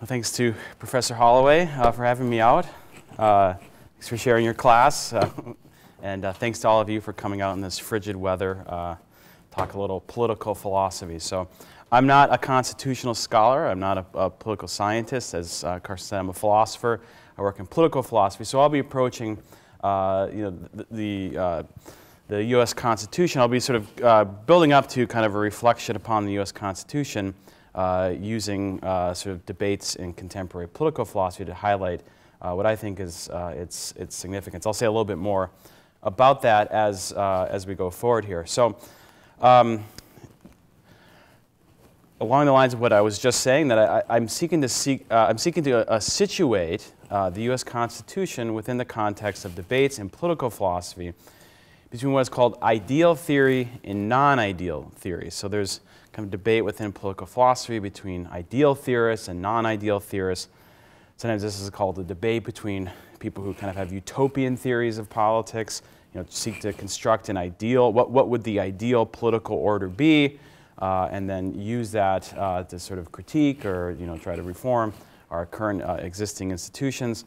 Well, thanks to Professor Holloway for having me out. Thanks for sharing your class. And thanks to all of you for coming out in this frigid weather, talk a little political philosophy. So I'm not a constitutional scholar. I'm not a political scientist. As Carson said, I'm a philosopher. I work in political philosophy. So I'll be approaching the U.S. Constitution. I'll be sort of building up to kind of a reflection upon the U.S. Constitution using sort of debates in contemporary political philosophy to highlight what I think is its significance. I'll say a little bit more about that as we go forward here. So along the lines of what I was just saying, that I'm seeking to situate the U.S. Constitution within the context of debates in political philosophy between what is called ideal theory and non-ideal theory. So there's kind of debate within political philosophy between ideal theorists and non-ideal theorists. Sometimes this is called a debate between people who kind of have utopian theories of politics, seek to construct an ideal, what would the ideal political order be, and then use that to sort of critique or try to reform our current existing institutions.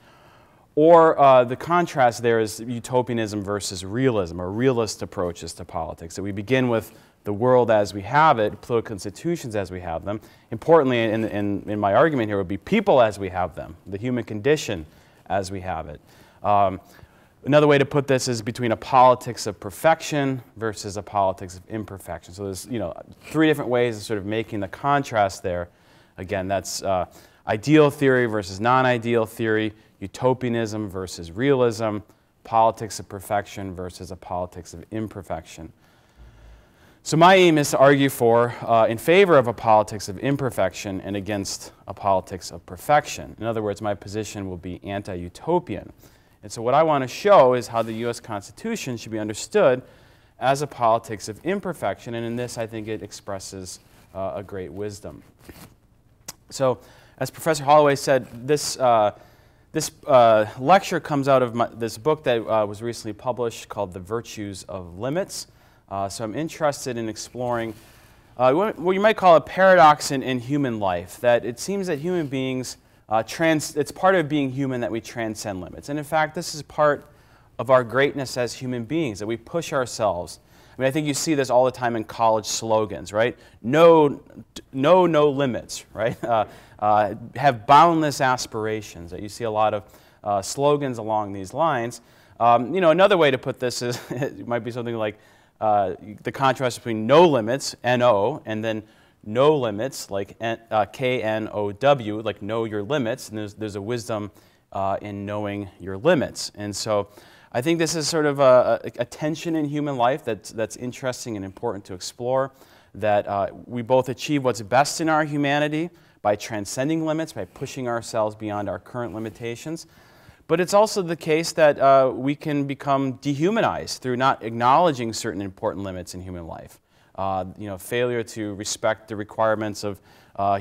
Or the contrast there is utopianism versus realism, or realist approaches to politics. So we begin with the world as we have it, political institutions as we have them. Importantly, in my argument here would be people as we have them, the human condition as we have it. Another way to put this is between a politics of perfection versus a politics of imperfection. So there's three different ways of sort of making the contrast there. Again, that's ideal theory versus non-ideal theory, utopianism versus realism, politics of perfection versus a politics of imperfection. So my aim is to argue in favor of a politics of imperfection and against a politics of perfection. In other words, my position will be anti-utopian. And so what I want to show is how the U.S. Constitution should be understood as a politics of imperfection, and in this I think it expresses a great wisdom. So as Professor Holloway said, this lecture comes out of this book that was recently published called The Virtues of Limits. So I'm interested in exploring what you might call a paradox in human life, that it seems that human beings, it's part of being human that we transcend limits. And in fact, this is part of our greatness as human beings, that we push ourselves. I mean, I think you see this all the time in college slogans, right? No limits, right? Have boundless aspirations. That you see a lot of slogans along these lines. Another way to put this is it might be something like the contrast between no limits, N-O, and then no limits, like K-N-O-W, like know your limits. And there's a wisdom in knowing your limits. And so I think this is sort of a tension in human life that's interesting and important to explore, that we both achieve what's best in our humanity by transcending limits, by pushing ourselves beyond our current limitations. But it's also the case that we can become dehumanized through not acknowledging certain important limits in human life. Failure to respect the requirements of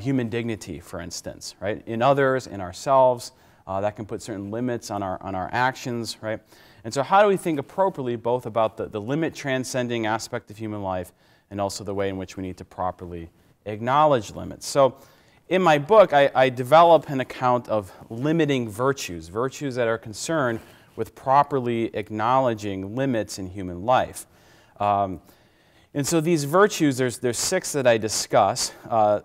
human dignity, for instance, right? In others, in ourselves, that can put certain limits on our actions, right? And so how do we think appropriately both about the limit transcending aspect of human life and also the way in which we need to properly acknowledge limits? So in my book, I develop an account of limiting virtues that are concerned with properly acknowledging limits in human life. And so these virtues, there's six that I discuss.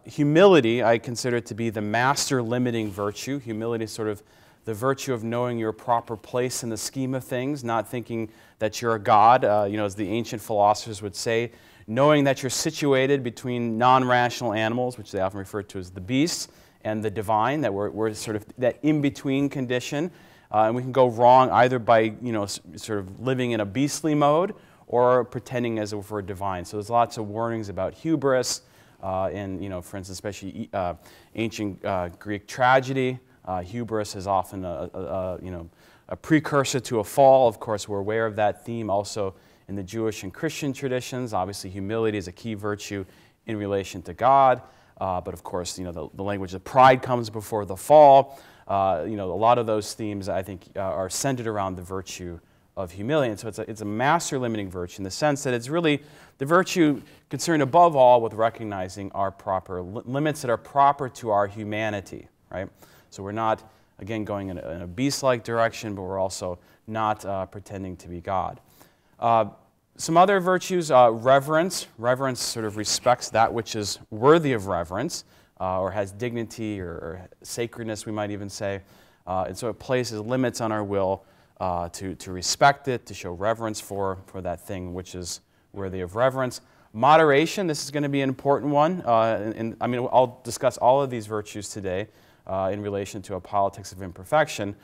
Humility, I consider to be the master limiting virtue. Humility is sort of the virtue of knowing your proper place in the scheme of things, not thinking that you're a god, as the ancient philosophers would say, knowing that you're situated between non-rational animals, which they often refer to as the beasts, and the divine, that we're sort of that in-between condition. And we can go wrong either by, sort of living in a beastly mode or pretending as if we're divine. So there's lots of warnings about hubris in, for instance, especially ancient Greek tragedy. Hubris is often a precursor to a fall. Of course, we're aware of that theme also in the Jewish and Christian traditions. Obviously, humility is a key virtue in relation to God. But of course, the language of pride comes before the fall. A lot of those themes, I think, are centered around the virtue of humility. And so it's a master limiting virtue in the sense that it's really the virtue concerned above all with recognizing our proper limits that are proper to our humanity. right? So we're not, again, going in a beast-like direction, but we're also not pretending to be God. Some other virtues, reverence. Reverence sort of respects that which is worthy of reverence, or has dignity or sacredness, we might even say. And so it places limits on our will to respect it, to show reverence for that thing which is worthy of reverence. Moderation, this is going to be an important one. I mean, I'll discuss all of these virtues today in relation to a politics of imperfection.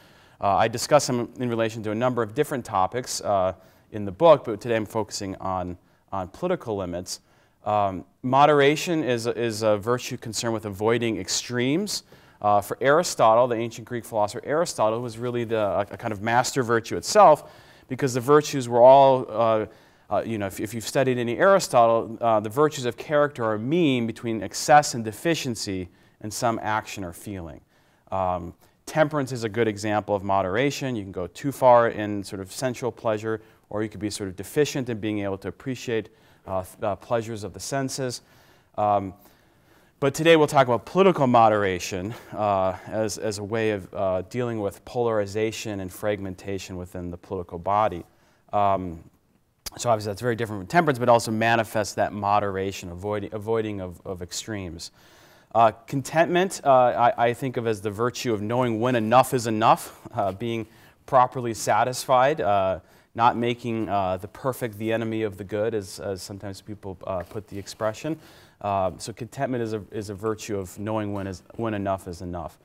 I discuss them in relation to a number of different topics in the book, but today I'm focusing on political limits. Moderation is a virtue concerned with avoiding extremes. For Aristotle, the ancient Greek philosopher Aristotle, was really a kind of master virtue itself, because the virtues were all, if you've studied any Aristotle, the virtues of character are a mean between excess and deficiency in some action or feeling. Temperance is a good example of moderation. You can go too far in sort of sensual pleasure, or you could be sort of deficient in being able to appreciate pleasures of the senses. But today we'll talk about political moderation as a way of dealing with polarization and fragmentation within the political body. So obviously that's very different from temperance, but also manifests that moderation, avoiding of extremes. Contentment, I think of as the virtue of knowing when enough is enough, being properly satisfied, not making the perfect the enemy of the good, as sometimes people put the expression. So contentment is a virtue of knowing when enough is enough.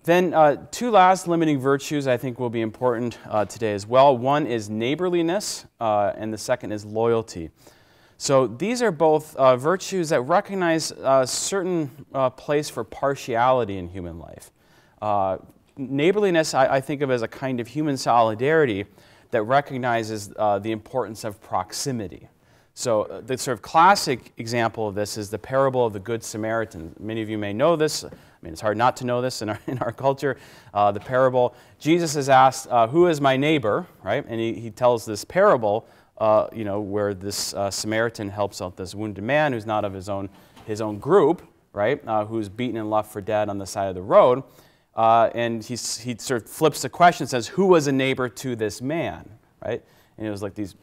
Then two last limiting virtues I think will be important today as well. One is neighborliness, and the second is loyalty. So these are both virtues that recognize a certain place for partiality in human life. Neighborliness I think of as a kind of human solidarity that recognizes the importance of proximity. So the sort of classic example of this is the parable of the Good Samaritan. Many of you may know this. I mean, it's hard not to know this in our culture. The parable, Jesus is asked, who is my neighbor, right? And he tells this parable, where this Samaritan helps out this wounded man who's not of his own group, right? Who's beaten and left for dead on the side of the road. And he sort of flips the question and says, who was a neighbor to this man, right? And it was like this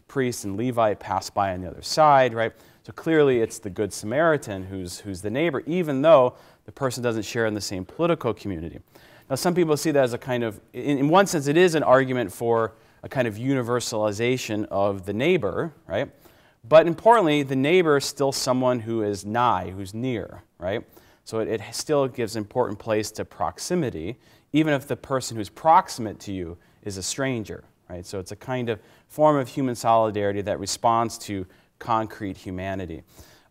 priest and Levite passed by on the other side, right? So clearly it's the Good Samaritan who's the neighbor, even though the person doesn't share in the same political community. Now some people see that as a kind of, in one sense it is an argument for a kind of universalization of the neighbor, right? But importantly, the neighbor is still someone who is nigh, who's near, right? So it still gives important place to proximity, even if the person who's proximate to you is a stranger, right? So it's a kind of form of human solidarity that responds to concrete humanity.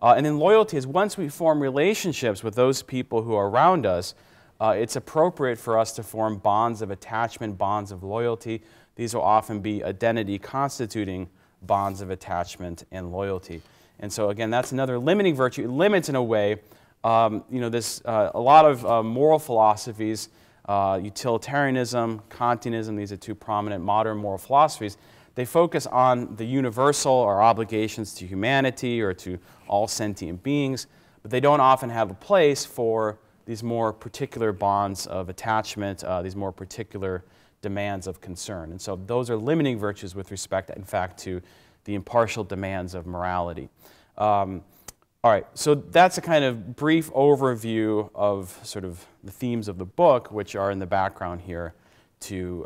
And then loyalty is once we form relationships with those people who are around us, it's appropriate for us to form bonds of attachment, bonds of loyalty. These will often be identity constituting bonds of attachment and loyalty. And so again, that's another limiting virtue. It limits in a way, a lot of moral philosophies, utilitarianism, Kantianism, these are two prominent modern moral philosophies. They focus on the universal or obligations to humanity or to all sentient beings, but they don't often have a place for these more particular bonds of attachment, these more particular demands of concern. And so those are limiting virtues with respect, in fact, to the impartial demands of morality. All right, so that's a kind of brief overview of sort of the themes of the book, which are in the background here to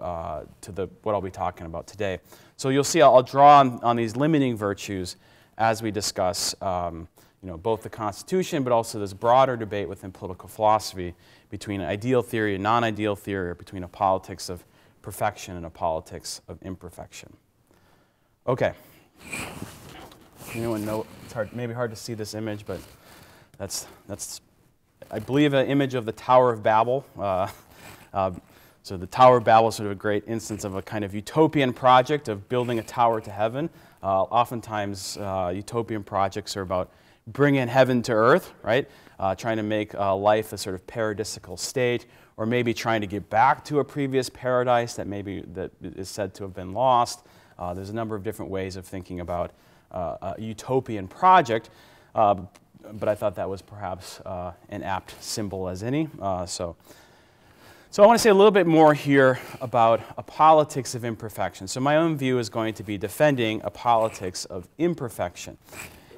what I'll be talking about today. So you'll see I'll draw on these limiting virtues as we discuss both the Constitution, but also this broader debate within political philosophy between ideal theory and non-ideal theory, or between a politics of perfection and a politics of imperfection. Okay. Anyone know? It's maybe hard to see this image, but that's I believe, an image of the Tower of Babel. So the Tower of Babel is sort of a great instance of a kind of utopian project of building a tower to heaven. Oftentimes, utopian projects are about bringing heaven to earth, right? Trying to make life a sort of paradisical state, or maybe trying to get back to a previous paradise that is said to have been lost. There's a number of different ways of thinking about a utopian project. but I thought that was perhaps an apt symbol as any. So I want to say a little bit more here about a politics of imperfection. So my own view is going to be defending a politics of imperfection.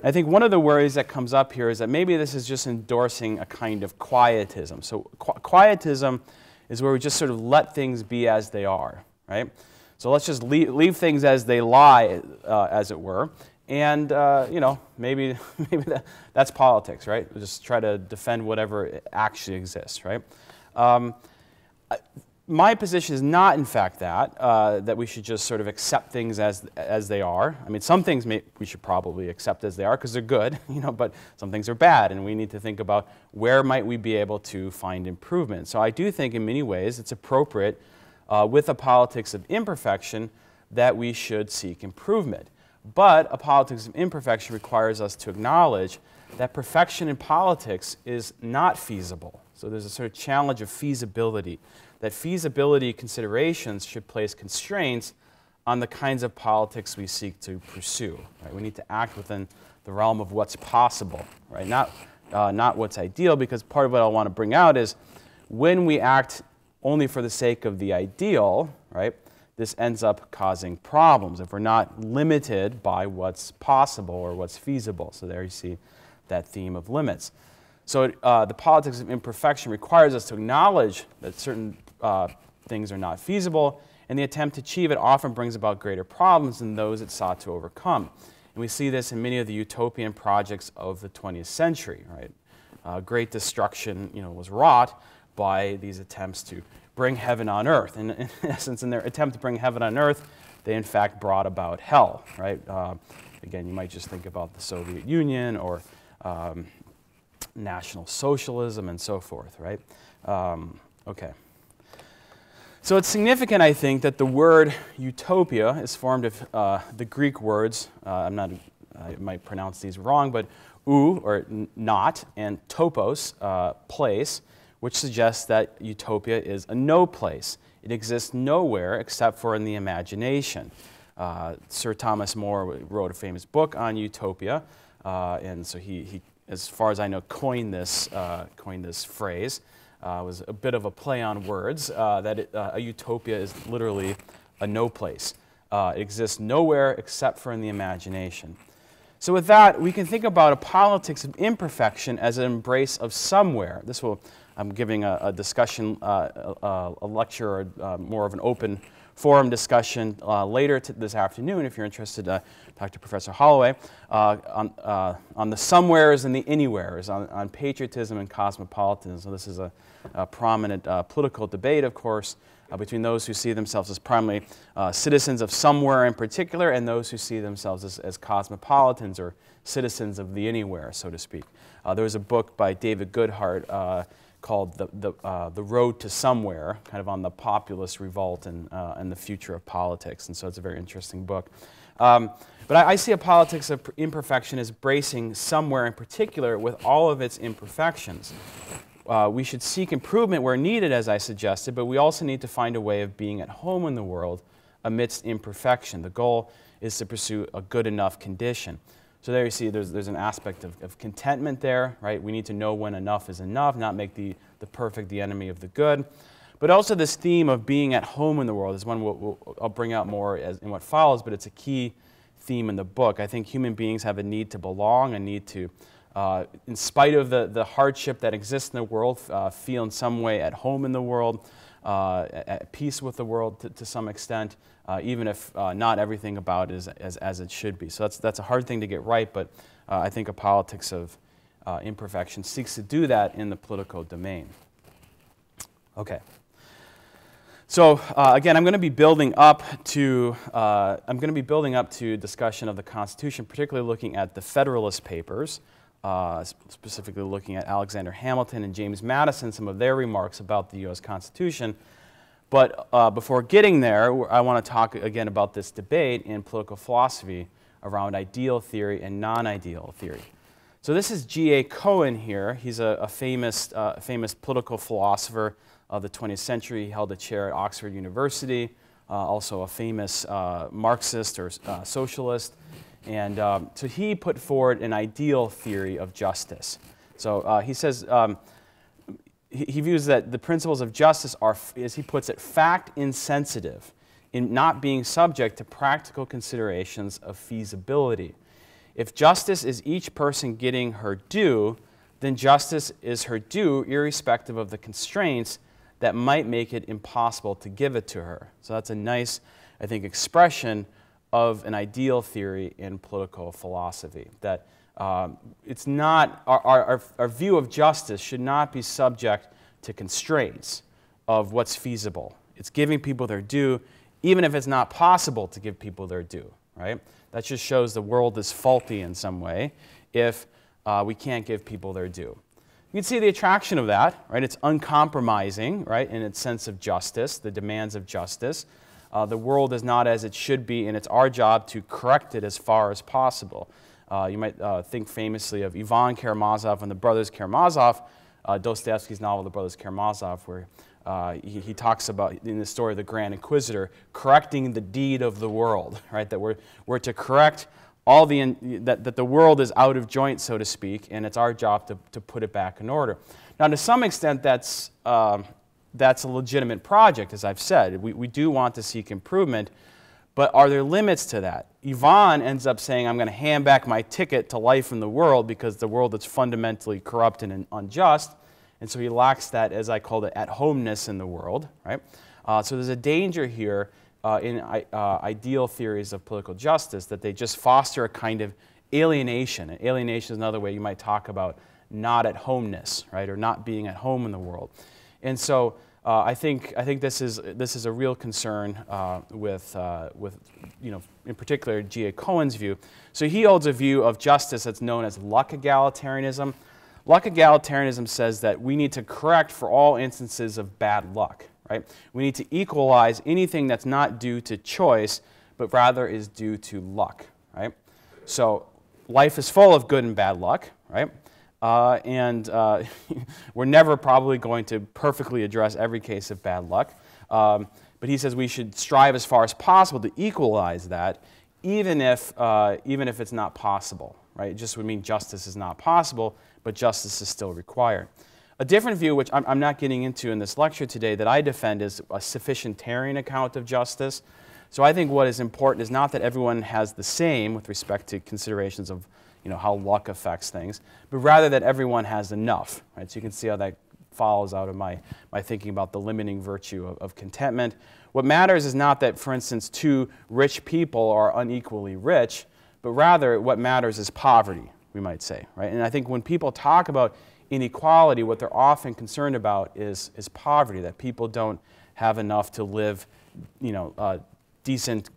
I think one of the worries that comes up here is that maybe this is just endorsing a kind of quietism. So quietism is where we just sort of let things be as they are, right? So let's just leave things as they lie, as it were. And, you know, maybe that's politics, right? We'll just try to defend whatever actually exists, right? My position is not, in fact, that we should just sort of accept things as they are. I mean, some things we should probably accept as they are because they're good, you know, but some things are bad, and we need to think about where might we be able to find improvement. So I do think in many ways it's appropriate with a politics of imperfection that we should seek improvement. But a politics of imperfection requires us to acknowledge that perfection in politics is not feasible. So there's a sort of challenge of feasibility, that feasibility considerations should place constraints on the kinds of politics we seek to pursue. Right? We need to act within the realm of what's possible, right? Not what's ideal, because part of what I want to bring out is when we act only for the sake of the ideal, right, this ends up causing problems if we're not limited by what's possible or what's feasible. So there you see that theme of limits. So the politics of imperfection requires us to acknowledge that certain things are not feasible, and the attempt to achieve it often brings about greater problems than those it sought to overcome. And we see this in many of the utopian projects of the 20th century. Right? Great destruction, you know, was wrought by these attempts to bring heaven on earth. And in essence, in their attempt to bring heaven on earth, they in fact brought about hell. Right? Again, you might just think about the Soviet Union or National Socialism and so forth, right? Okay. So it's significant, I think, that the word utopia is formed of the Greek words, I might pronounce these wrong, but ou, or not, and topos, place, which suggests that utopia is a no place. It exists nowhere except for in the imagination. Sir Thomas More wrote a famous book on utopia, and so he as far as I know, coined this phrase. It was a bit of a play on words, that a utopia is literally a no place. It exists nowhere except for in the imagination. So with that, we can think about a politics of imperfection as an embrace of somewhere. I'm giving a discussion, a lecture, or more of an open forum discussion later this afternoon, if you're interested to talk to Professor Holloway, on the somewheres and the anywheres, on patriotism and cosmopolitanism. So this is a prominent political debate, of course, between those who see themselves as primarily citizens of somewhere in particular and those who see themselves as cosmopolitans or citizens of the anywhere, so to speak. There was a book by David Goodhart called The Road to Somewhere, kind of on the populist revolt and the future of politics, and so it's a very interesting book. But I see a politics of imperfection as bracing somewhere in particular with all of its imperfections. We should seek improvement where needed, as I suggested, but we also need to find a way of being at home in the world amidst imperfection. The goal is to pursue a good enough condition. So there you see there's an aspect of contentment there, right? We need to know when enough is enough, not make the perfect the enemy of the good. But also this theme of being at home in the world is one I'll bring out more in what follows, but it's a key theme in the book. I think human beings have a need to belong, a need to, in spite of the hardship that exists in the world, feel in some way at home in the world, at peace with the world to some extent, even if not everything about it is as it should be. So that's a hard thing to get right, but I think a politics of imperfection seeks to do that in the political domain. Okay. So again, I'm going to be building up to discussion of the Constitution, particularly looking at the Federalist Papers, specifically looking at Alexander Hamilton and James Madison, some of their remarks about the U.S. Constitution. But before getting there, I want to talk again about this debate in political philosophy around ideal theory and non-ideal theory. So this is G.A. Cohen here. He's a famous political philosopher of the 20th century. He held a chair at Oxford University, also a famous Marxist or socialist. And so he put forward an ideal theory of justice. So he says, he views that the principles of justice are, as he puts it, fact insensitive, in not being subject to practical considerations of feasibility. If justice is each person getting her due, then justice is her due irrespective of the constraints that might make it impossible to give it to her. So that's a nice, I think, expression of an ideal theory in political philosophy, that it's not, our view of justice should not be subject to constraints of what's feasible. It's giving people their due, even if it's not possible to give people their due, right? That just shows the world is faulty in some way if we can't give people their due. You can see the attraction of that, right? It's uncompromising, right, in its sense of justice, the demands of justice. The world is not as it should be, and it's our job to correct it as far as possible. You might think famously of Ivan Karamazov and the Brothers Karamazov, Dostoevsky's novel, The Brothers Karamazov, where he talks about, in the story of the Grand Inquisitor, correcting the deed of the world, right? That we're to correct all that the world is out of joint, so to speak, and it's our job to put it back in order. Now, to some extent, that's a legitimate project, as I've said. We do want to seek improvement, but are there limits to that? Ivan ends up saying, I'm going to hand back my ticket to life in the world because the world is fundamentally corrupt and unjust. And so he lacks that, as I called it, at-homeness in the world, right? So there's a danger here in ideal theories of political justice that they just foster a kind of alienation. And alienation is another way you might talk about not at-homeness, right, or not being at home in the world. And so I think this is a real concern with in particular G.A. Cohen's view. So he holds a view of justice that's known as luck egalitarianism. Luck egalitarianism says that we need to correct for all instances of bad luck, right? We need to equalize anything that's not due to choice, but rather is due to luck, right? So life is full of good and bad luck, right? We're never probably going to perfectly address every case of bad luck. But he says we should strive as far as possible to equalize that, even if it's not possible, right? It just would mean justice is not possible, but justice is still required. A different view, which I'm not getting into in this lecture today, that I defend is a sufficientarian account of justice. So I think what is important is not that everyone has the same with respect to considerations of how luck affects things, but rather that everyone has enough, right? So you can see how that follows out of my thinking about the limiting virtue of contentment. What matters is not that, for instance, two rich people are unequally rich, but rather what matters is poverty, we might say, right? And I think when people talk about inequality, what they're often concerned about is poverty, that people don't have enough to live, decent,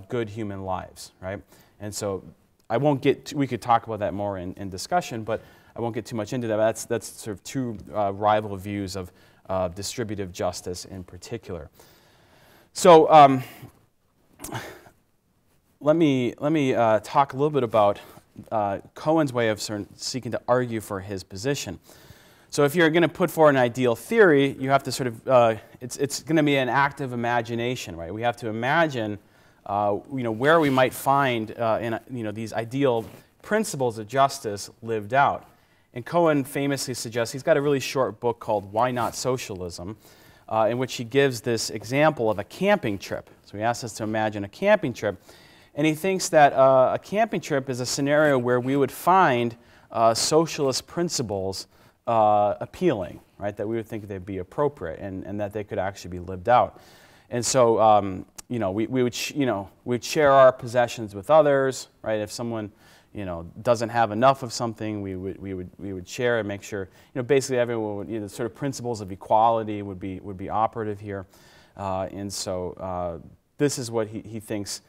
good human lives, right? And so I won't get, we could talk about that more in discussion, but I won't get too much into that. That's sort of two rival views of distributive justice in particular. So let me talk a little bit about Cohen's way of sort of seeking to argue for his position. So if you're going to put forward an ideal theory, you have to sort of, it's going to be an act of imagination, right? We have to imagine, where we might find these ideal principles of justice lived out. And Cohen famously suggests, he's got a really short book called Why Not Socialism, in which he gives this example of a camping trip. So he asks us to imagine a camping trip. And he thinks that a camping trip is a scenario where we would find socialist principles appealing, right? That we would think they'd be appropriate and that they could actually be lived out. And so, we would share our possessions with others, right? If someone, doesn't have enough of something, we would share and make sure, basically everyone would, the sort of principles of equality would be operative here. And so this is what he thinks.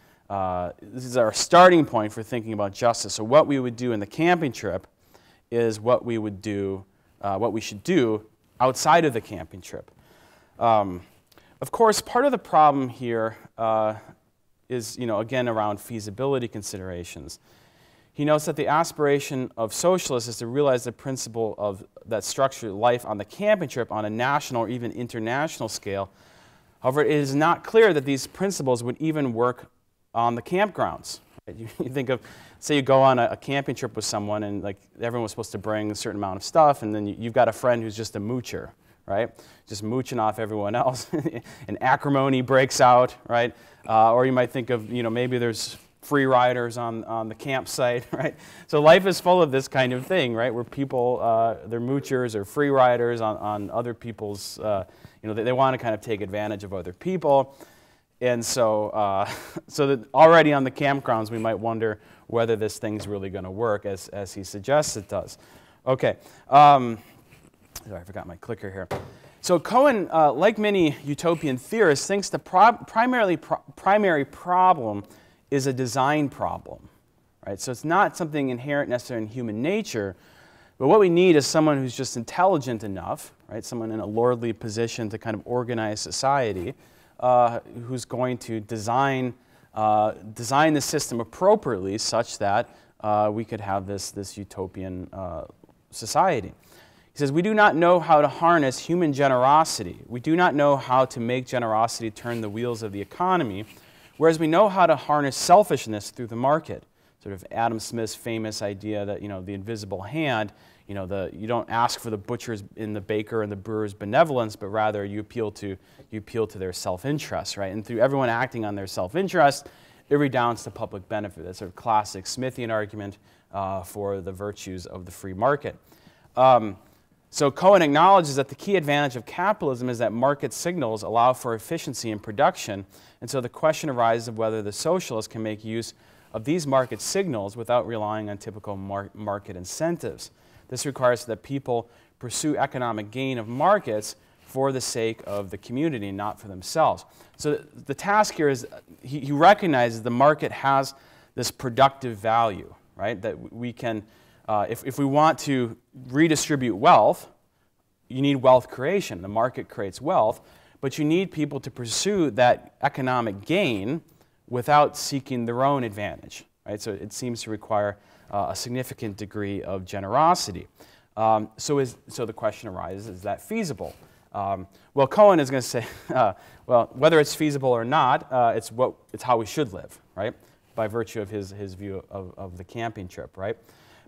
This is our starting point for thinking about justice. So what we would do in the camping trip is what we would do, what we should do outside of the camping trip. Of course, part of the problem here is, again, around feasibility considerations. He notes that the aspiration of socialists is to realize the principle that structure life on the camping trip on a national or even international scale. However, it is not clear that these principles would even work on the campgrounds. You think of, say you go on a camping trip with someone and like everyone was supposed to bring a certain amount of stuff, and then you've got a friend who's just a moocher, right? Just mooching off everyone else, and acrimony breaks out, right? Or you might think of, maybe there's free riders on the campsite, right? So life is full of this kind of thing, right? Where people, they're moochers or free riders on other people's, they want to kind of take advantage of other people. And so, so that already on the campgrounds, we might wonder whether this thing's really going to work as he suggests it does. Okay. Sorry, I forgot my clicker here. So Cohen, like many utopian theorists, thinks the primary problem is a design problem, right? So it's not something inherent necessarily in human nature, but what we need is someone who's just intelligent enough, right? Someone in a lordly position to kind of organize society, who's going to design the system appropriately such that we could have this utopian society. He says, we do not know how to harness human generosity. We do not know how to make generosity turn the wheels of the economy, whereas we know how to harness selfishness through the market. Sort of Adam Smith's famous idea that, the invisible hand, you don't ask for the butcher's and the baker and the brewer's benevolence, but rather you appeal to their self-interest, right? And through everyone acting on their self-interest, it redounds to public benefit. That's sort of classic Smithian argument for the virtues of the free market. So Cohen acknowledges that the key advantage of capitalism is that market signals allow for efficiency in production, and so the question arises of whether the socialists can make use of these market signals without relying on typical market incentives. This requires that people pursue economic gain of markets for the sake of the community, not for themselves. So the task here is, he recognizes the market has this productive value, right? That we can, if we want to redistribute wealth, you need wealth creation. The market creates wealth, but you need people to pursue that economic gain without seeking their own advantage, right? So it seems to require a significant degree of generosity. So the question arises, is that feasible? Well, Cohen is going to say, well, whether it's feasible or not, it's how we should live, right? By virtue of his view of the camping trip, right?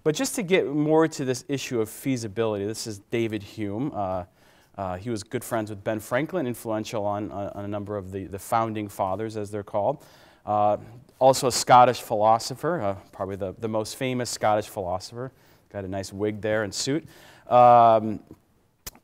But just to get more to this issue of feasibility, this is David Hume. He was good friends with Ben Franklin, influential on a number of the founding fathers, as they're called. Also a Scottish philosopher, probably the most famous Scottish philosopher. Got a nice wig there and suit.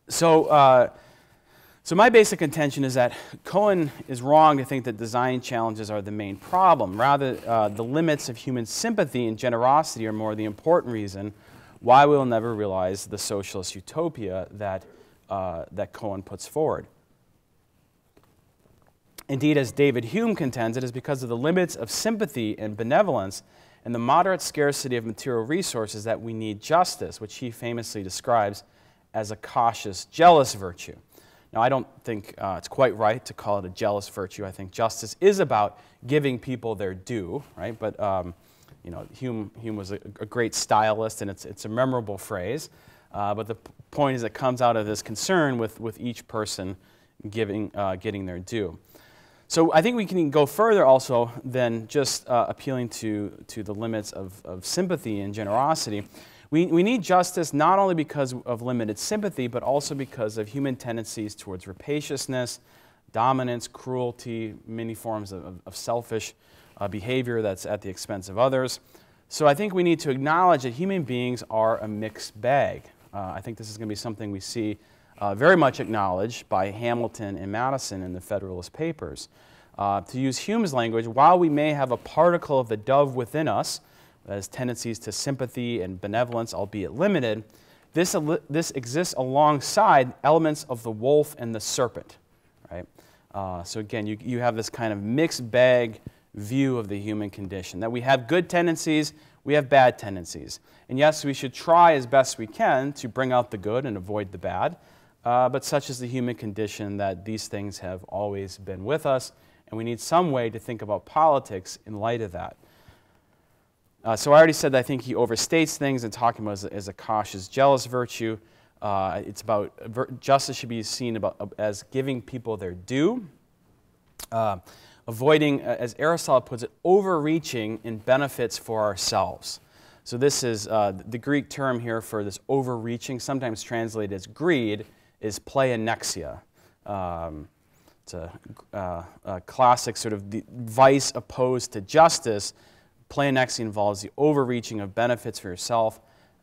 So my basic contention is that Cohen is wrong to think that design challenges are the main problem. Rather, the limits of human sympathy and generosity are more the important reason why we will never realize the socialist utopia that Cohen puts forward. Indeed, as David Hume contends, it is because of the limits of sympathy and benevolence and the moderate scarcity of material resources that we need justice, which he famously describes as a cautious, jealous virtue. Now, I don't think it's quite right to call it a jealous virtue. I think justice is about giving people their due, right? But Hume was a great stylist, and it's a memorable phrase. But the point is, it comes out of this concern with each person getting their due. So I think we can go further also than just appealing to the limits of sympathy and generosity. We need justice not only because of limited sympathy, but also because of human tendencies towards rapaciousness, dominance, cruelty, many forms of selfish behavior that's at the expense of others. So I think we need to acknowledge that human beings are a mixed bag. I think this is going to be something we see very much acknowledged by Hamilton and Madison in the Federalist Papers. To use Hume's language, while we may have a particle of the dove within us, that is tendencies to sympathy and benevolence, albeit limited, this exists alongside elements of the wolf and the serpent, right? So again, you have this kind of mixed bag view of the human condition, that we have good tendencies, we have bad tendencies. And yes, we should try as best we can to bring out the good and avoid the bad, but such is the human condition that these things have always been with us, and we need some way to think about politics in light of that. So I already said that I think he overstates things and talking about it as a cautious, jealous virtue. It's about justice should be seen as giving people their due. avoiding, as Aristotle puts it, overreaching in benefits for ourselves. So this is the Greek term here for this overreaching, sometimes translated as greed, is pleonexia. It's a classic sort of the vice opposed to justice. Pleonexia involves the overreaching of benefits for yourself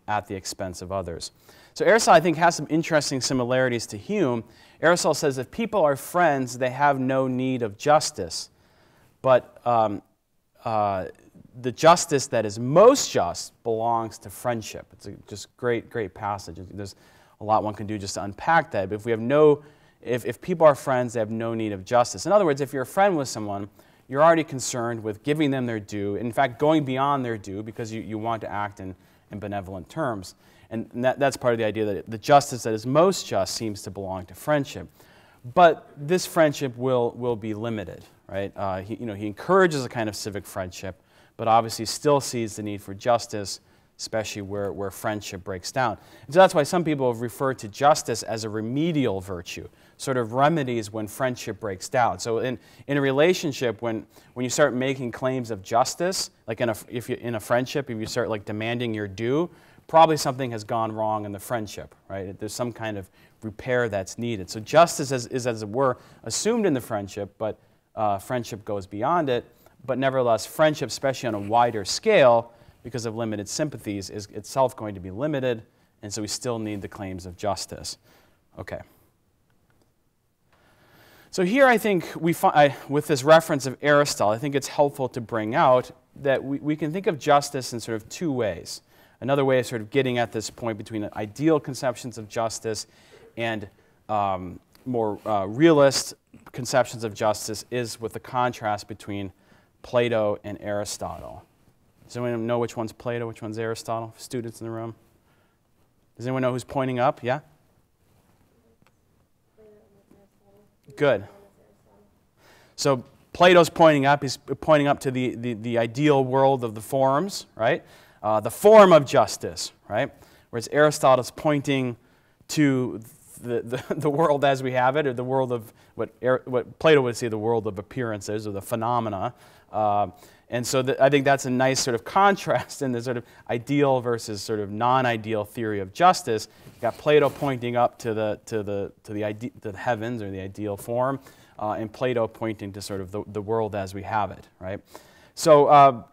at the expense of others. So Aristotle, I think, has some interesting similarities to Hume. Aristotle says if people are friends, they have no need of justice. But the justice that is most just belongs to friendship. It's a just great passage. There's a lot one can do just to unpack that. But if we have if people are friends, they have no need of justice. In other words, if you're a friend with someone, you're already concerned with giving them their due, in fact, going beyond their due because you want to act in benevolent terms. And that's part of the idea that the justice that is most just seems to belong to friendship. But this friendship will be limited, right? He encourages a kind of civic friendship, but obviously still sees the need for justice, especially where friendship breaks down. And so that's why some people have referred to justice as a remedial virtue, sort of remedies when friendship breaks down. So in a relationship, when you start making claims of justice, like in a friendship, if you start like demanding your due, probably something has gone wrong in the friendship, right? There's some kind of repair that's needed. So justice is as it were, assumed in the friendship, but friendship goes beyond it. But nevertheless, friendship, especially on a wider scale, because of limited sympathies, is itself going to be limited, and so we still need the claims of justice. Okay. So here I think with this reference of Aristotle, I think it's helpful to bring out that we can think of justice in sort of two ways. Another way of sort of getting at this point between ideal conceptions of justice and more realist conceptions of justice is with the contrast between Plato and Aristotle. Does anyone know which one's Plato, which one's Aristotle? Students in the room? Does anyone know who's pointing up? Yeah? Good. So Plato's pointing up. He's pointing up to the ideal world of the forms, right? The form of justice, right? Whereas Aristotle's pointing to the world as we have it, or the world of what Plato would say the world of appearances, or the phenomena. And so I think that's a nice sort of contrast in the sort of ideal versus sort of non-ideal theory of justice. You've got Plato pointing up to the heavens, or the ideal form, and Plato pointing to sort of the world as we have it, right? So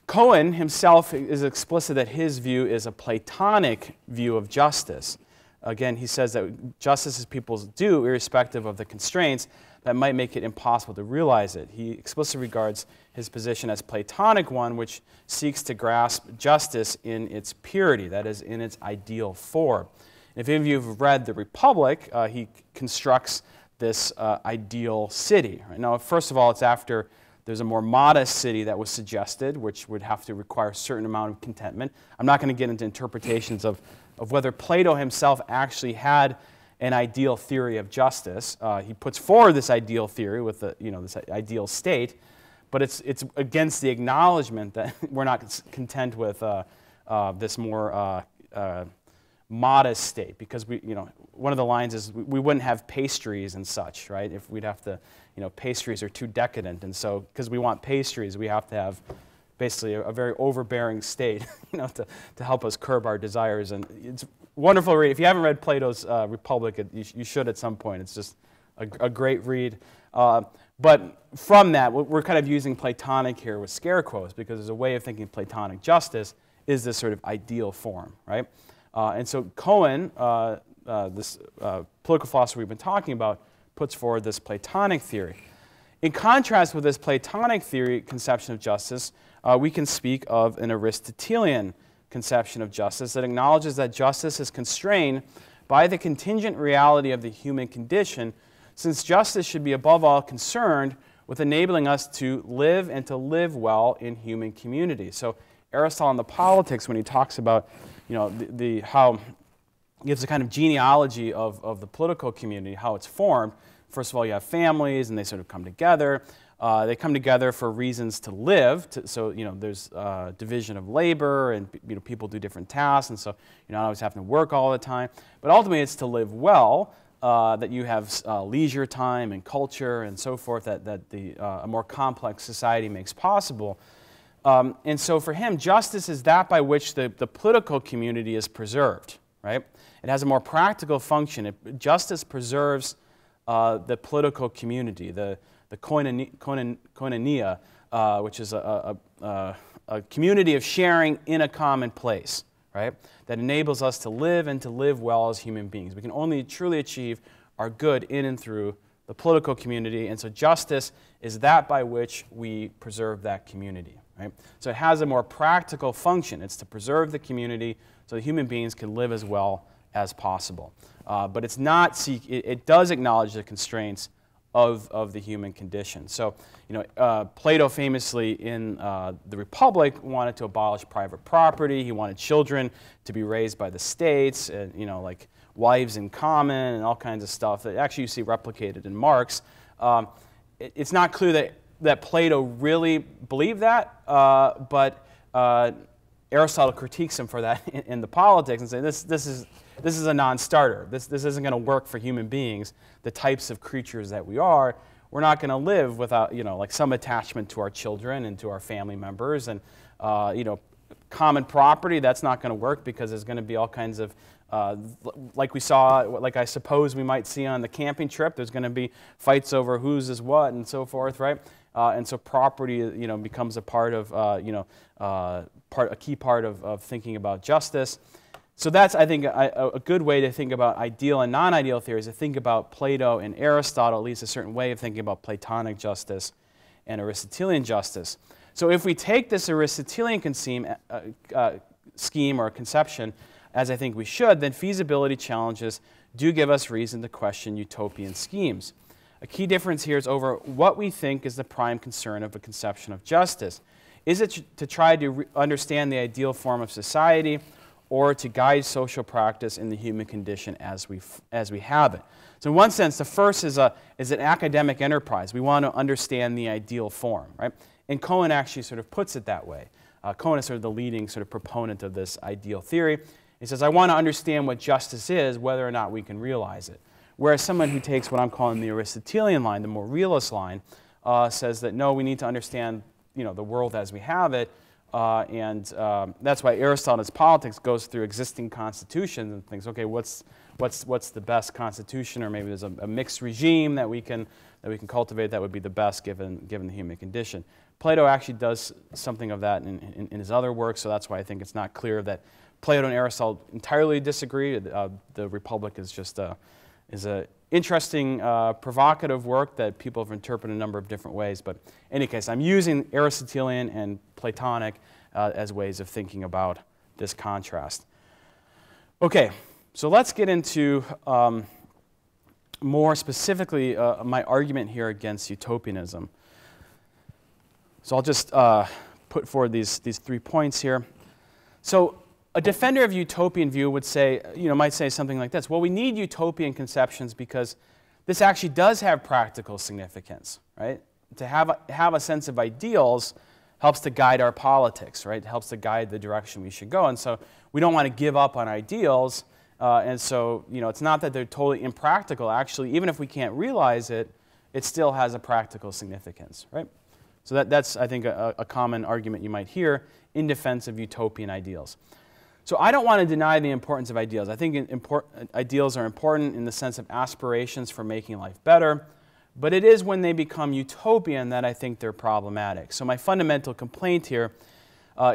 Cohen himself is explicit that his view is a Platonic view of justice. Again, he says that justice is people's due, irrespective of the constraints that might make it impossible to realize it. He explicitly regards his position as Platonic one, which seeks to grasp justice in its purity, that is, in its ideal form. If any of you have read The Republic, he constructs this ideal city. Right? Now, first of all, it's after there's a more modest city that was suggested, which would have to require a certain amount of contentment. I'm not going to get into interpretations of whether Plato himself actually had an ideal theory of justice. He puts forward this ideal theory with this ideal state, but it's against the acknowledgement that we're not content with this more modest state, because one of the lines is we wouldn't have pastries and such, right? If we'd have to, pastries are too decadent, and so because we want pastries, we have to have basically a very overbearing state, to help us curb our desires. And it's wonderful read. If you haven't read Plato's Republic, you should at some point. It's just a great read. But from that, we're kind of using Platonic here with scare quotes, because there's a way of thinking Platonic justice is this sort of ideal form, right? And so Cohen, this political philosopher we've been talking about, puts forward this Platonic theory. In contrast with this Platonic theory conception of justice, we can speak of an Aristotelian conception of justice that acknowledges that justice is constrained by the contingent reality of the human condition, since justice should be above all concerned with enabling us to live and to live well in human community. So Aristotle in the Politics, when he talks about how he gives a kind of genealogy of the political community, how it's formed. First of all, you have families, and they sort of come together. They come together for reasons to live. So there's division of labor, and people do different tasks, and so you're not always having to work all the time. But ultimately, it's to live well. that you have leisure time and culture and so forth that a more complex society makes possible. And so for him, justice is that by which the political community is preserved, right? It has a more practical function. Justice preserves the political community, the koinonia, which is a community of sharing in a common place, right? That enables us to live and to live well as human beings. We can only truly achieve our good in and through the political community, and so justice is that by which we preserve that community, right? So it has a more practical function. It's to preserve the community so that human beings can live as well as possible. But it's not it does acknowledge the constraints of the human condition. So, Plato famously in the Republic wanted to abolish private property. He wanted children to be raised by the states, and like wives in common and all kinds of stuff that actually you see replicated in Marx. It's not clear that Plato really believed that, but Aristotle critiques him for that in the Politics and says this is a non-starter. This isn't going to work for human beings, the types of creatures that we are. We're not going to live without, like some attachment to our children and to our family members. And, common property, that's not going to work because there's going to be all kinds of, like I suppose we might see on the camping trip, there's going to be fights over whose is what and so forth, right? And so property, becomes a part of, a key part of thinking about justice. So that's, I think, a good way to think about ideal and non-ideal theories, to think about Plato and Aristotle, at least a certain way of thinking about Platonic justice and Aristotelian justice. So if we take this Aristotelian scheme or conception, as I think we should, then feasibility challenges do give us reason to question utopian schemes. A key difference here is over what we think is the prime concern of a conception of justice. Is it to try to understand the ideal form of society, or to guide social practice in the human condition as we have it? So in one sense, the first is an academic enterprise. We want to understand the ideal form, right? And Cohen actually sort of puts it that way. Cohen is sort of the leading sort of proponent of this ideal theory. He says, I want to understand what justice is, whether or not we can realize it. Whereas someone who takes what I'm calling the Aristotelian line, the more realist line, says that no, we need to understand the world as we have it. That's why Aristotle's Politics goes through existing constitutions and thinks, okay, what's the best constitution, or maybe there's a mixed regime that we can cultivate that would be the best given the human condition. Plato actually does something of that in his other works, so that's why I think it's not clear that Plato and Aristotle entirely disagree. The Republic is just is an interesting, provocative work that people have interpreted a number of different ways. But in any case, I'm using Aristotelian and Platonic as ways of thinking about this contrast. Okay, so let's get into more specifically my argument here against utopianism. So I'll just put forward these 3 points here. So a defender of utopian view would say, might say something like this: well, we need utopian conceptions because this actually does have practical significance, right? To have a sense of ideals helps to guide our politics, right? It helps to guide the direction we should go. And so we don't want to give up on ideals. And so, it's not that they're totally impractical. Actually, even if we can't realize it, it still has a practical significance, right? So that's, I think, a common argument you might hear in defense of utopian ideals. So I don't want to deny the importance of ideals. I think ideals are important in the sense of aspirations for making life better, but it is when they become utopian that I think they're problematic. So my fundamental complaint here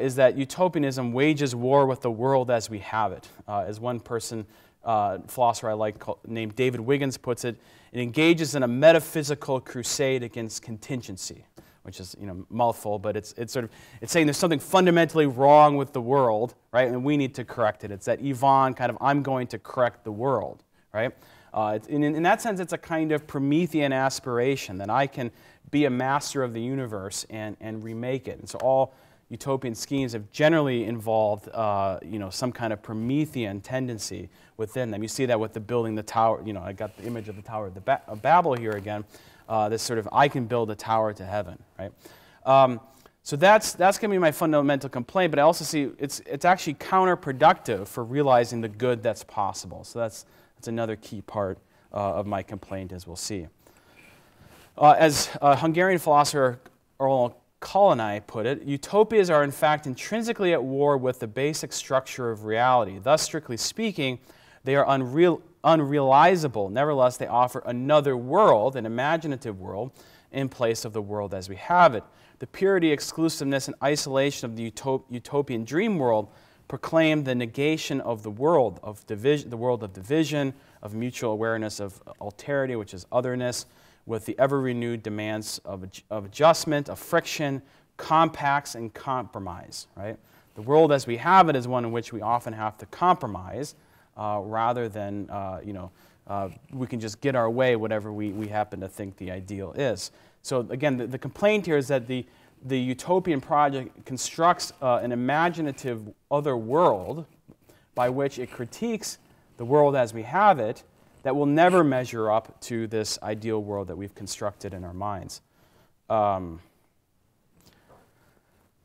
is that utopianism wages war with the world as we have it. As one person, philosopher I like named David Wiggins puts it, it engages in a metaphysical crusade against contingency, which is mouthful, but it's saying there's something fundamentally wrong with the world, right? And we need to correct it. It's that Yvonne kind of I'm going to correct the world, right? In that sense, it's a kind of Promethean aspiration that I can be a master of the universe and remake it. And so all utopian schemes have generally involved some kind of Promethean tendency within them. You see that with the building the tower. I got the image of the Tower of Babel here again. This sort of I can build a tower to heaven, right? So that's going to be my fundamental complaint, but I also see it's actually counterproductive for realizing the good that's possible. So that's another key part of my complaint, as we'll see. As Hungarian philosopher Earl Colony put it, utopias are in fact intrinsically at war with the basic structure of reality. Thus, strictly speaking, they are unrealizable. Nevertheless, they offer another world, an imaginative world, in place of the world as we have it. The purity, exclusiveness, and isolation of the utopian dream world proclaim the negation of the world of division, of mutual awareness of alterity, which is otherness, with the ever-renewed demands of adjustment, of friction, compacts, and compromise. Right? The world as we have it is one in which we often have to compromise, rather than we can just get our way whatever we happen to think the ideal is. So again, the complaint here is that the utopian project constructs an imaginative other world by which it critiques the world as we have it that will never measure up to this ideal world that we've constructed in our minds.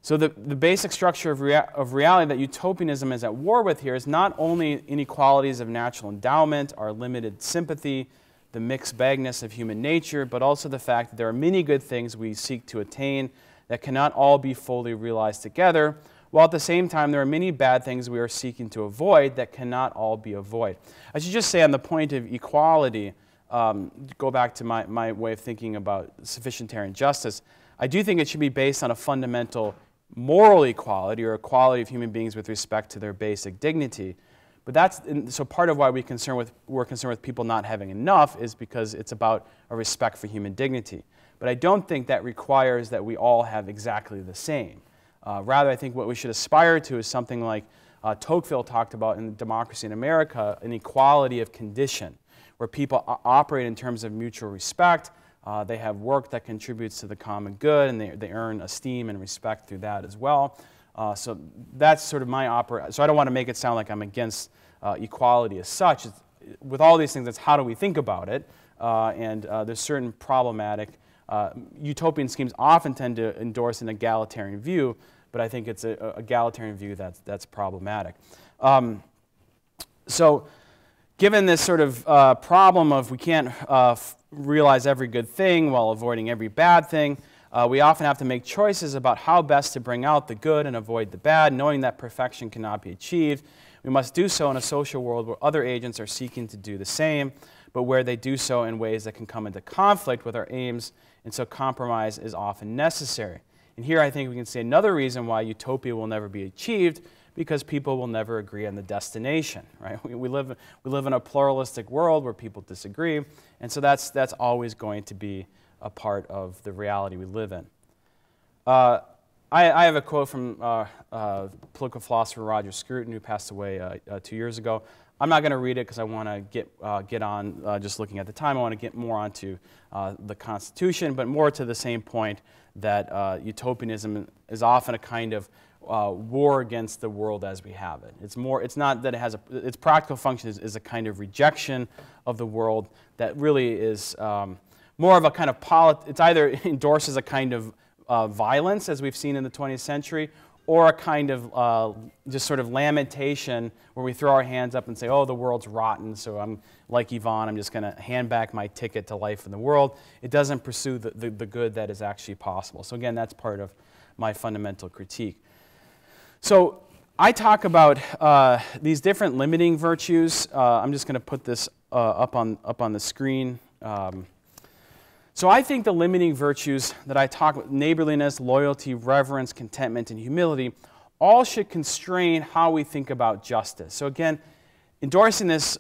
So the basic structure of reality that utopianism is at war with here is not only inequalities of natural endowment, our limited sympathy, the mixed bagness of human nature, but also the fact that there are many good things we seek to attain that cannot all be fully realized together, while at the same time there are many bad things we are seeking to avoid that cannot all be avoided. I should just say on the point of equality, go back to my way of thinking about sufficientarian justice, I do think it should be based on a fundamental moral equality or equality of human beings with respect to their basic dignity. But so part of why we're concerned with people not having enough is because it's about a respect for human dignity. But I don't think that requires that we all have exactly the same. Rather, I think what we should aspire to is something like Tocqueville talked about in Democracy in America, an equality of condition, where people operate in terms of mutual respect. They have work that contributes to the common good, and they earn esteem and respect through that as well. So that's sort of my so I don't want to make it sound like I'm against equality as such. With all these things, it's how do we think about it? And there's certain problematic utopian schemes often tend to endorse an egalitarian view, but I think it's an egalitarian view that's problematic. So given this sort of problem of we can't realize every good thing while avoiding every bad thing, we often have to make choices about how best to bring out the good and avoid the bad, knowing that perfection cannot be achieved. We must do so in a social world where other agents are seeking to do the same, but where they do so in ways that can come into conflict with our aims, and so compromise is often necessary. And here I think we can see another reason why utopia will never be achieved, because people will never agree on the destination. Right? We live in a pluralistic world where people disagree, and so that's always going to be a part of the reality we live in. I have a quote from political philosopher Roger Scruton, who passed away 2 years ago. I'm not going to read it because I want to get on, just looking at the time, I want to get more onto the Constitution, but more to the same point that utopianism is often a kind of war against the world as we have it. It's not that it has its practical function is a kind of rejection of the world that really is more of a kind of it's either endorses a kind of violence, as we've seen in the 20th century, or a kind of just sort of lamentation where we throw our hands up and say, oh, the world's rotten, so I'm like Yvonne, I'm just going to hand back my ticket to life in the world. It doesn't pursue the good that is actually possible. So again, that's part of my fundamental critique. So I talk about these different limiting virtues. I'm just going to put this up on the screen. So I think the limiting virtues that I talk about, neighborliness, loyalty, reverence, contentment, and humility, all should constrain how we think about justice. So again, endorsing this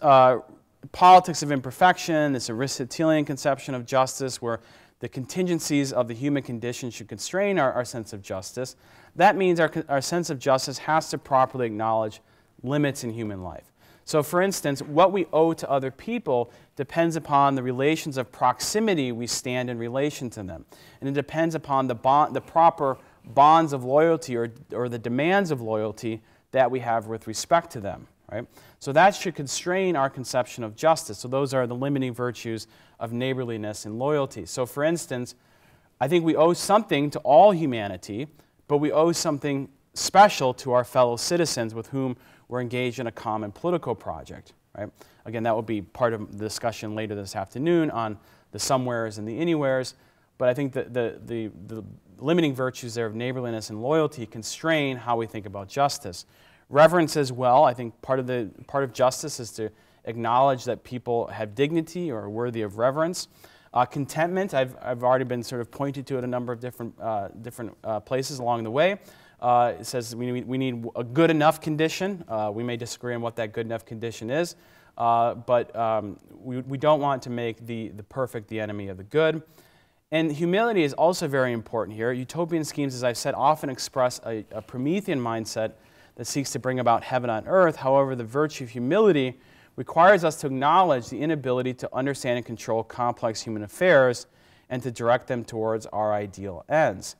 politics of imperfection, this Aristotelian conception of justice, where the contingencies of the human condition should constrain our sense of justice, that means our sense of justice has to properly acknowledge limits in human life. So for instance, what we owe to other people depends upon the relations of proximity we stand in relation to them. And it depends upon the proper bonds of loyalty or the demands of loyalty that we have with respect to them. Right? So that should constrain our conception of justice. So those are the limiting virtues of neighborliness and loyalty. So for instance, I think we owe something to all humanity, but we owe something special to our fellow citizens with whom we're engaged in a common political project. right? Again, that will be part of the discussion later this afternoon on the somewheres and the anywheres. But I think that the limiting virtues there of neighborliness and loyalty constrain how we think about justice. Reverence as well. I think part of justice is to acknowledge that people have dignity or are worthy of reverence. Contentment, I've already been sort of pointed to at a number of different places along the way. It says we need a good enough condition. We may disagree on what that good enough condition is, but we don't want to make the perfect the enemy of the good. And humility is also very important here. Utopian schemes, as I've said, often express a Promethean mindset that seeks to bring about heaven on earth. However, the virtue of humility requires us to acknowledge the inability to understand and control complex human affairs and to direct them towards our ideal ends.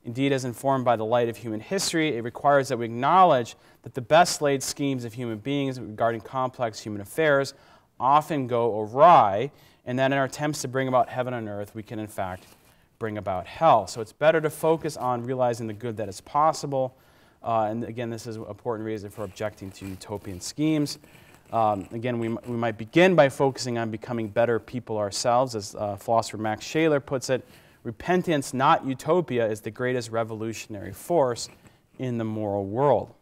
Indeed, as informed by the light of human history, it requires that we acknowledge that the best laid schemes of human beings regarding complex human affairs often go awry, and that in our attempts to bring about heaven on earth, we can in fact bring about hell. So it's better to focus on realizing the good that is possible. And again, this is an important reason for objecting to utopian schemes. Again, we might begin by focusing on becoming better people ourselves. As philosopher Max Scheler puts it, repentance, not utopia, is the greatest revolutionary force in the moral world.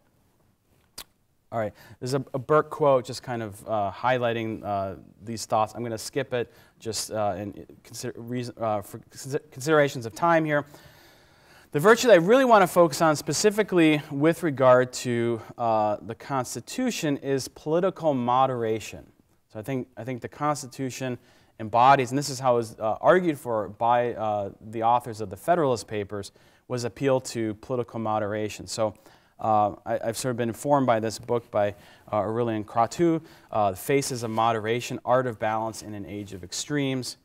All right, there's a Burke quote just kind of highlighting these thoughts. I'm going to skip it just for considerations of time here. The virtue that I really want to focus on specifically with regard to the Constitution is political moderation. So I think the Constitution embodies, and this is how it was argued for by the authors of the Federalist Papers, was appeal to political moderation. So I've sort of been informed by this book by Aurélien Crotu, The Faces of Moderation, Art of Balance in an Age of Extremes.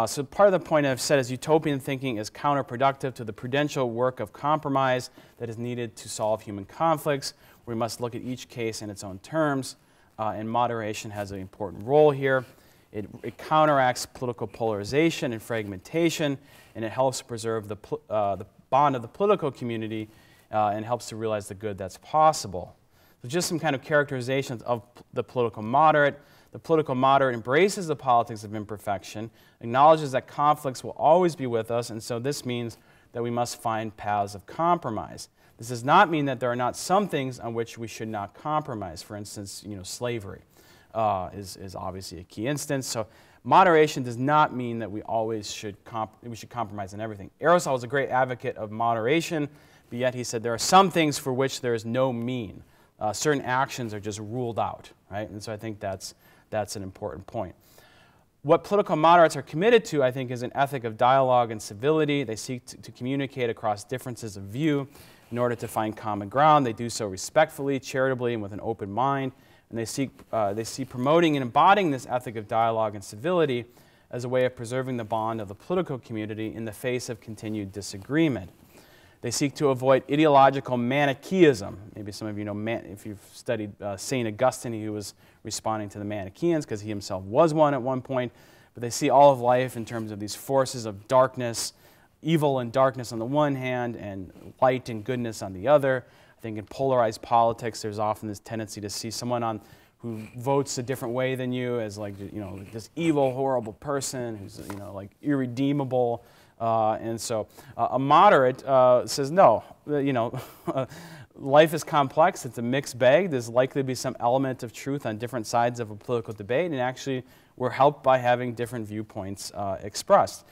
So part of the point I've said is utopian thinking is counterproductive to the prudential work of compromise that is needed to solve human conflicts. We must look at each case in its own terms, and moderation has an important role here. It counteracts political polarization and fragmentation, and it helps preserve the bond of the political community and helps to realize the good that's possible. So just some kind of characterizations of the political moderate. The political moderate embraces the politics of imperfection, acknowledges that conflicts will always be with us, and so this means that we must find paths of compromise. This does not mean that there are not some things on which we should not compromise. For instance, slavery is obviously a key instance. So moderation does not mean that we always should compromise on everything. Aristotle was a great advocate of moderation, but yet he said there are some things for which there is no mean. Certain actions are just ruled out, right? And so I think that's an important point. What political moderates are committed to, I think, is an ethic of dialogue and civility. They seek to communicate across differences of view in order to find common ground. They do so respectfully, charitably, and with an open mind. And they see promoting and embodying this ethic of dialogue and civility as a way of preserving the bond of the political community in the face of continued disagreement. They seek to avoid ideological Manichaeism. Maybe some of you know, if you've studied St. Augustine, he was responding to the Manichaeans because he himself was one at one point. But they see all of life in terms of these forces of darkness, evil and darkness on the one hand, and light and goodness on the other. I think in polarized politics, there's often this tendency to see someone who votes a different way than you as like, this evil, horrible person who's, like irredeemable. And so a moderate says, no, life is complex. It's a mixed bag. There's likely to be some element of truth on different sides of a political debate, and actually we're helped by having different viewpoints expressed.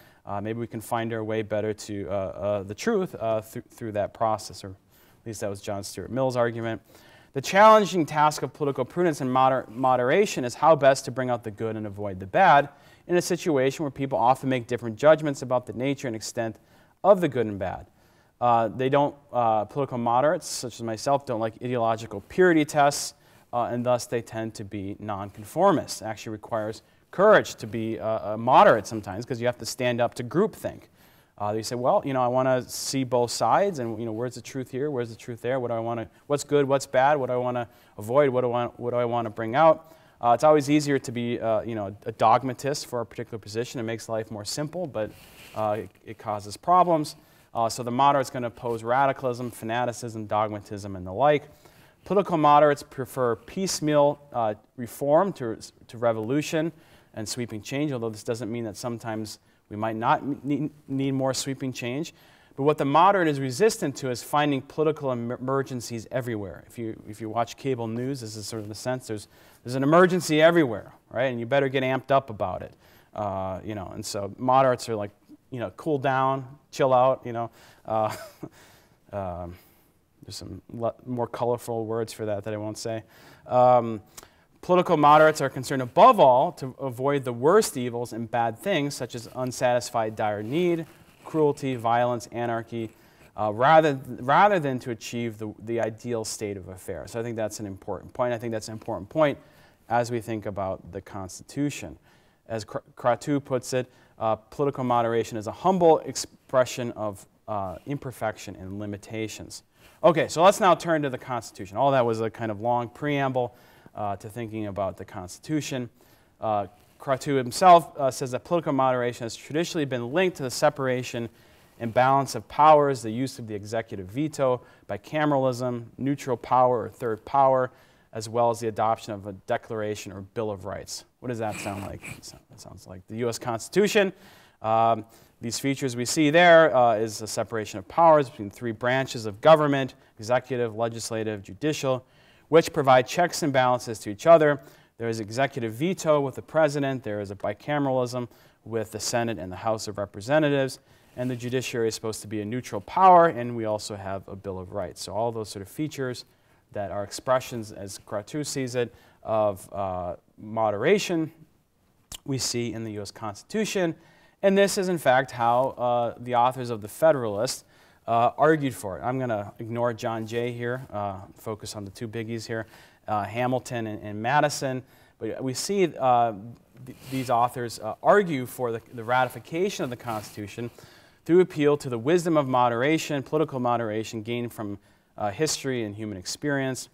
Maybe we can find our way better to the truth through that process, or at least that was John Stuart Mill's argument. The challenging task of political prudence and moderation is how best to bring out the good and avoid the bad in a situation where people often make different judgments about the nature and extent of the good and bad. Political moderates, such as myself, don't like ideological purity tests, and thus they tend to be nonconformists. It actually requires courage to be a moderate sometimes, because you have to stand up to groupthink. You say, well, I want to see both sides, and where's the truth here, where's the truth there, what's good, what's bad, what do I want to avoid, what do I want to bring out. It's always easier to be a dogmatist for a particular position. It makes life more simple, but it causes problems. So the moderate's going to oppose radicalism, fanaticism, dogmatism, and the like. Political moderates prefer piecemeal reform to revolution and sweeping change, although this doesn't mean that sometimes we might not need more sweeping change. But what the moderate is resistant to is finding political emergencies everywhere. If you watch cable news, this is sort of the sense there's an emergency everywhere, right? And you better get amped up about it, you know. And so moderates are like, you know, cool down, chill out, you know. There's some more colorful words for that I won't say. Political moderates are concerned above all to avoid the worst evils and bad things, such as unsatisfied dire need, cruelty, violence, anarchy, rather than to achieve the ideal state of affairs. So I think that's an important point. I think that's an important point as we think about the Constitution. As Croix puts it, political moderation is a humble expression of imperfection and limitations. Okay, so let's now turn to the Constitution. All that was a kind of long preamble to thinking about the Constitution. Croix himself says that political moderation has traditionally been linked to the separation and balance of powers, the use of the executive veto, bicameralism, neutral power or third power, as well as the adoption of a declaration or Bill of Rights. What does that sound like? It sounds like the U.S. Constitution. These features we see there is a separation of powers between three branches of government, executive, legislative, judicial, which provide checks and balances to each other. There is executive veto with the president. There is a bicameralism with the Senate and the House of Representatives. And the judiciary is supposed to be a neutral power, and we also have a Bill of Rights. So all those sort of features that are expressions, as Croix sees it, of moderation we see in the U.S. Constitution. And this is, in fact, how the authors of the Federalist argued for it. I'm going to ignore John Jay here, focus on the two biggies here, Hamilton and Madison. But we see these authors argue for the ratification of the Constitution through appeal to the wisdom of moderation, political moderation gained from history and human experience.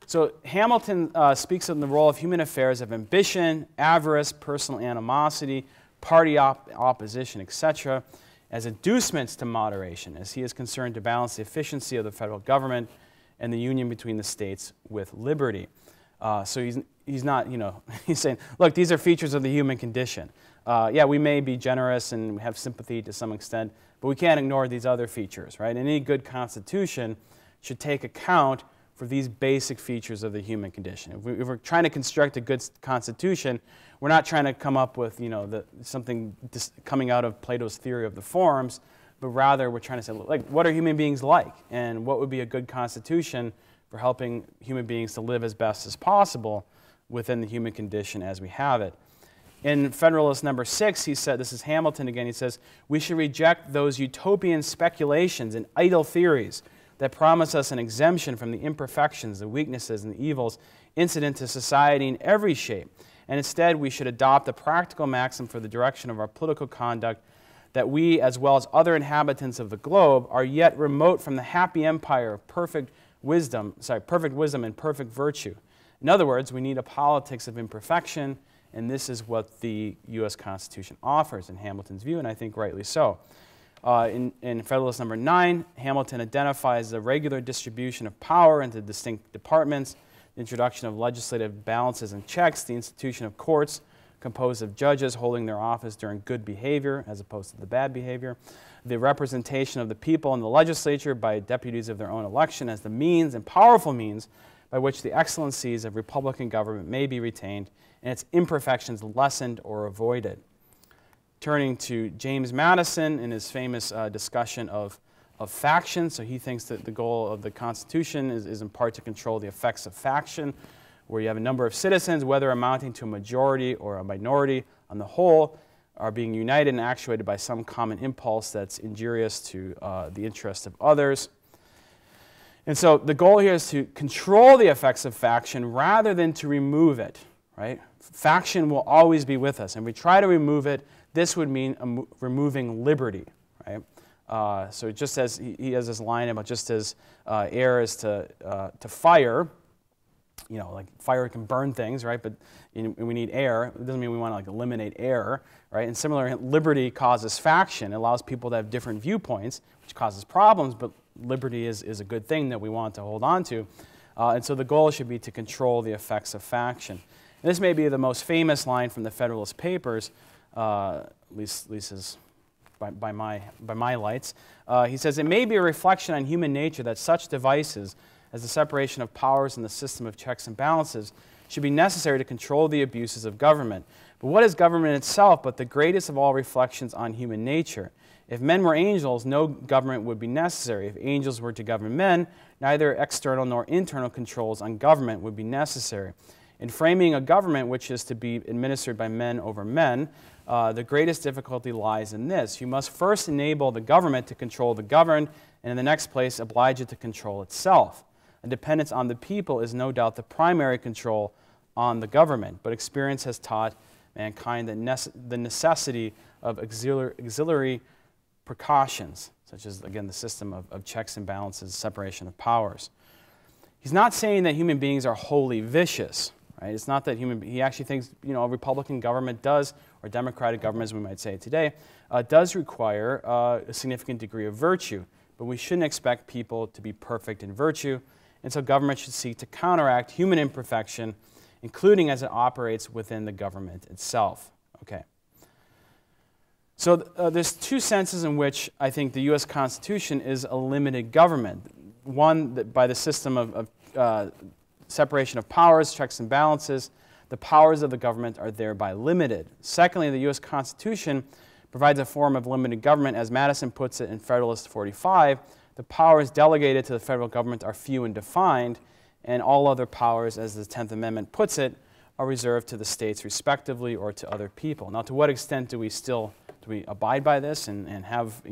So Hamilton speaks of the role of human affairs of ambition, avarice, personal animosity, party opposition, etc., as inducements to moderation, as he is concerned to balance the efficiency of the federal government and the union between the states with liberty. So he's not, you know, he's saying, look, these are features of the human condition. Yeah, we may be generous and have sympathy to some extent, but we can't ignore these other features, right? Any good constitution should take account for these basic features of the human condition. If we're trying to construct a good constitution, we're not trying to come up with, you know, something coming out of Plato's theory of the forms, but rather we're trying to say, like, what are human beings like? And what would be a good constitution for helping human beings to live as best as possible within the human condition as we have it? In Federalist number 6, he said, this is Hamilton again, he says, we should reject those utopian speculations and idle theories that promise us an exemption from the imperfections, the weaknesses, and the evils incident to society in every shape. And instead, we should adopt a practical maxim for the direction of our political conduct that we, as well as other inhabitants of the globe, are yet remote from the happy empire of perfect wisdom and perfect virtue. In other words, we need a politics of imperfection, and this is what the U.S. Constitution offers in Hamilton's view, and I think rightly so. In Federalist number 9, Hamilton identifies the regular distribution of power into distinct departments, the introduction of legislative balances and checks, the institution of courts composed of judges holding their office during good behavior as opposed to the bad behavior, the representation of the people in the legislature by deputies of their own election as the means and powerful means by which the excellencies of Republican government may be retained and its imperfections lessened or avoided. Turning to James Madison in his famous discussion of faction, so he thinks that the goal of the Constitution is in part to control the effects of faction, where you have a number of citizens, whether amounting to a majority or a minority, on the whole, are being united and actuated by some common impulse that's injurious to the interest of others. And so the goal here is to control the effects of faction rather than to remove it, right? Faction will always be with us, and we try to remove it. This would mean removing liberty, right? So just as he has this line about just as air is to fire, you know, like fire can burn things, right? But we need air. It doesn't mean we want to like eliminate air, right? And similarly, liberty causes faction. It allows people to have different viewpoints, which causes problems, but liberty is a good thing that we want to hold on to. And so the goal should be to control the effects of faction. And this may be the most famous line from the Federalist Papers, at least is by my lights. He says, "It may be a reflection on human nature that such devices as the separation of powers and the system of checks and balances should be necessary to control the abuses of government. But what is government itself but the greatest of all reflections on human nature? If men were angels, no government would be necessary. If angels were to govern men, neither external nor internal controls on government would be necessary. In framing a government which is to be administered by men over men, the greatest difficulty lies in this. You must first enable the government to control the governed, and in the next place oblige it to control itself. A dependence on the people is no doubt the primary control on the government, but experience has taught mankind that the necessity of auxiliary precautions, such as, again, the system of checks and balances, separation of powers." He's not saying that human beings are wholly vicious, right? It's not that he actually thinks, a Republican government does, or Democratic government, as we might say today, does require a significant degree of virtue, but we shouldn't expect people to be perfect in virtue, and so government should seek to counteract human imperfection, including as it operates within the government itself. Okay. So there's two senses in which I think the U.S. Constitution is a limited government. One, that by the system of separation of powers, checks and balances, the powers of the government are thereby limited. Secondly, the U.S. Constitution provides a form of limited government, as Madison puts it in Federalist 45. The powers delegated to the federal government are few and defined, and all other powers, as the 10th Amendment puts it, are reserved to the states respectively or to other people. Now, to what extent do we abide by this and have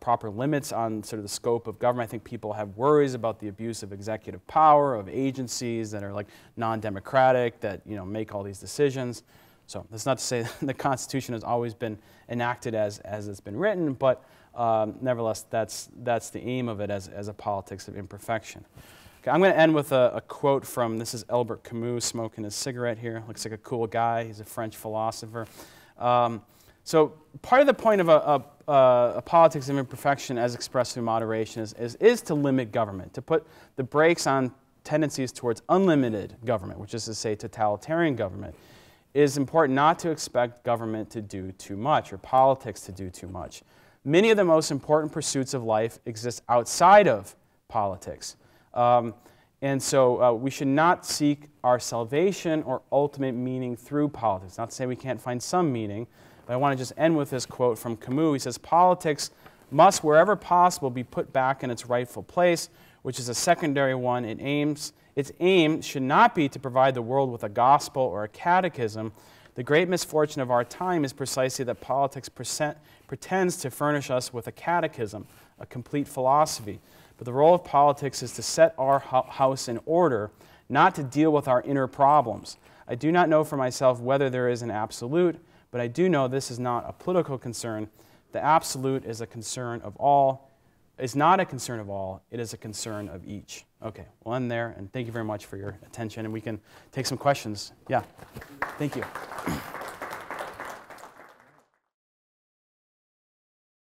proper limits on sort of the scope of government? I think people have worries about the abuse of executive power, of agencies that are like non-democratic, that make all these decisions. So that's not to say that the Constitution has always been enacted as it's been written, but nevertheless, that's the aim of it as a politics of imperfection. Okay, I'm going to end with a quote from, this is Albert Camus smoking his cigarette here. Looks like a cool guy. He's a French philosopher. So part of the point of a politics of imperfection as expressed through moderation is to limit government, to put the brakes on tendencies towards unlimited government, which is to say totalitarian government. It is important not to expect government to do too much or politics to do too much. Many of the most important pursuits of life exist outside of politics. And so we should not seek our salvation or ultimate meaning through politics. Not to say we can't find some meaning, but I want to just end with this quote from Camus. He says, "Politics must, wherever possible, be put back in its rightful place, which is a secondary one. Its aim should not be to provide the world with a gospel or a catechism. The great misfortune of our time is precisely that politics pretends to furnish us with a catechism, a complete philosophy. But the role of politics is to set our house in order, not to deal with our inner problems. I do not know for myself whether there is an absolute, but I do know this is not a political concern. The absolute is a concern of all. It's not a concern of all. It is a concern of each." Okay, we'll end there, and thank you very much for your attention, and we can take some questions. Yeah, thank you.